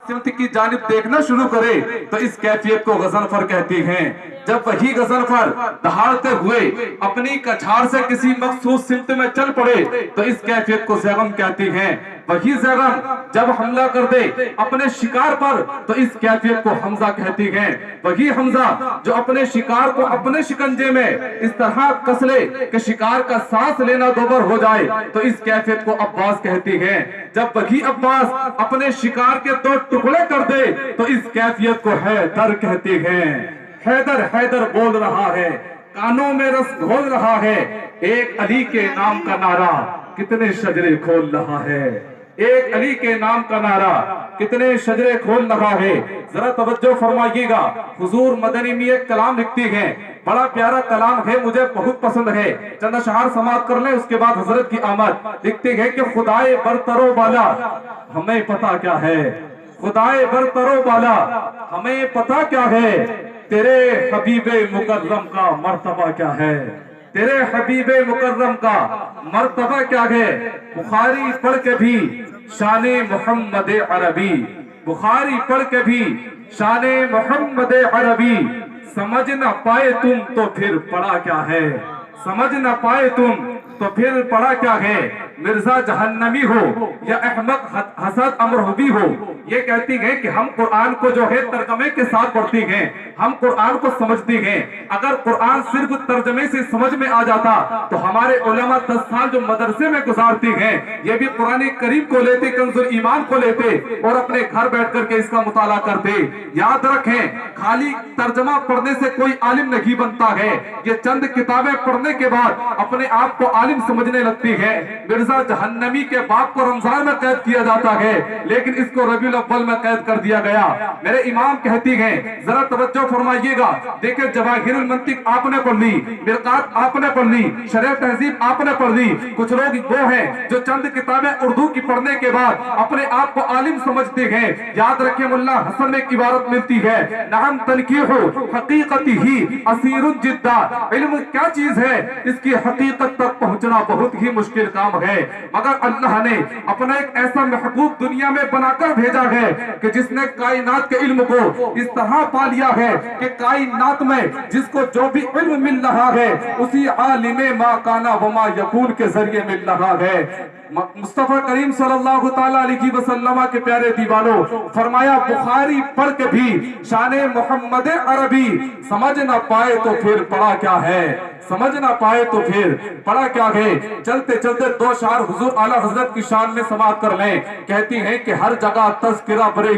सिमत की जानिब देखना शुरू करे तो इस कैफियत को गज़नफ़र कहती हैं। जब वही गज़नफ़र दहाड़ते हुए अपनी कछाड़ से किसी मखसूस सिमत में चल पड़े तो इस कैफियत को ज़ैग़म कहती हैं। वही ज़ैग़म जब हमला कर दे अपने शिकार पर तो इस कैफियत को हमज़ा कहती हैं। वही हमज़ा जो अपने शिकार को अपने शिकंजे में इस तरह कस ले कि शिकार का सांस लेना दोबर हो जाए तो इस कैफियत को अब्बास कहती हैं। जब वही अब्बास अपने शिकार के 2 टुकड़े कर दे तो इस कैफियत को हैदर कहती हैं। हैदर हैदर बोल रहा है, कानों में रस घोल रहा है, एक अली के नाम का नारा कितने शजरे खोल रहा है। एक अली के नाम का नारा कितने शजरे खोल रहा है। जरा तवज्जो फरमाइएगा, हुजूर मदनी में एक कलाम लिखती हैं, बड़ा प्यारा कलाम है, मुझे बहुत पसंद है। चंद अशआर समाअत कर लें, उसके बाद हजरत की आमद। लिखती है कि खुदाए बरतरो बाला हमें पता क्या है, खुदाए बरतरो बाला हमें पता क्या है, तेरे हबीबे मुकर्रम का मर्तबा क्या है, तेरे हबीबे मुकर्रम का मर्तबा क्या है। बुखारी पढ़ के भी शाने मोहम्मद अरबी, बुखारी पढ़ के भी शाने मोहम्मद अरबी, समझ न पाए तुम तो फिर पढ़ा क्या है, समझ न पाए तुम तो फिर पढ़ा क्या है। मिर्जा जहन्नमी हो या अहमद हसद अमरहुबी हो, ये कहती हैं कि हम कुरान को जो है तर्जमे के साथ पढ़ती हैं, हम कुरान को समझती हैं। अगर कुरान सिर्फ तर्जमे से समझ में आ जाता तो हमारे उलमा 10 साल जो मदरसे में गुजारती हैं ये भी कुरान करीम को लेते, कंजुल ईमान को लेते और अपने घर बैठ करके इसका मुताला करते। याद रखें, खाली तर्जमा पढ़ने से कोई आलिम नहीं बनता है। ये चंद किताबें पढ़ने के बाद अपने आप को आलिम समझने लगती है। मिर्जा जहन्नमी के बाप को रमजान में कैद किया जाता है लेकिन इसको रबीउल अव्वल में कैद कर दिया गया। मेरे इमाम कहती हैं, जरा तवज्जो फरमाइएगा, देखिए जवाहिरुल मंतिक आपने पढ़ ली, मिरकात आपने पढ़ ली, शरह तहजीब आपने पढ़ ली। कुछ लोग वो हैं जो चंद किताबें उर्दू की पढ़ने के बाद अपने आप को आलिम समझते हैं। याद रखें, मुल्ला हसन में एक इबारत मिलती है, नाम तनकीहु हकीकती ही असीरुन जिद्दा, इल्म क्या चीज है इसकी हकीकत तक पहुंचना बहुत ही मुश्किल काम है। मगर अल्लाह ने अपना एक ऐसा महबूब दुनिया में बनाकर भेजा है कि जिसने कायनात के इल्म को इस तरह पा लिया है कि कायनात में जिसको जो भी इल्म मिल रहा है उसी आलिमे मा काना व मा यकून के जरिए मिल रहा है। मुस्तफा करीम सल्लल्लाहु ताला अलैहि वसल्लम के प्यारे दीवानों, फरमाया बुखारी पढ़ के भी शाने मोहम्मद अरबी समझ ना पाए तो फिर पढ़ा क्या है, समझ ना पाए तो फिर पढ़ा क्या है। चलते चलते 2 शार हुजूर आला हजरत की शान में समाअत कर लें। कहती हैं कि हर जगह तज़किरा बरेली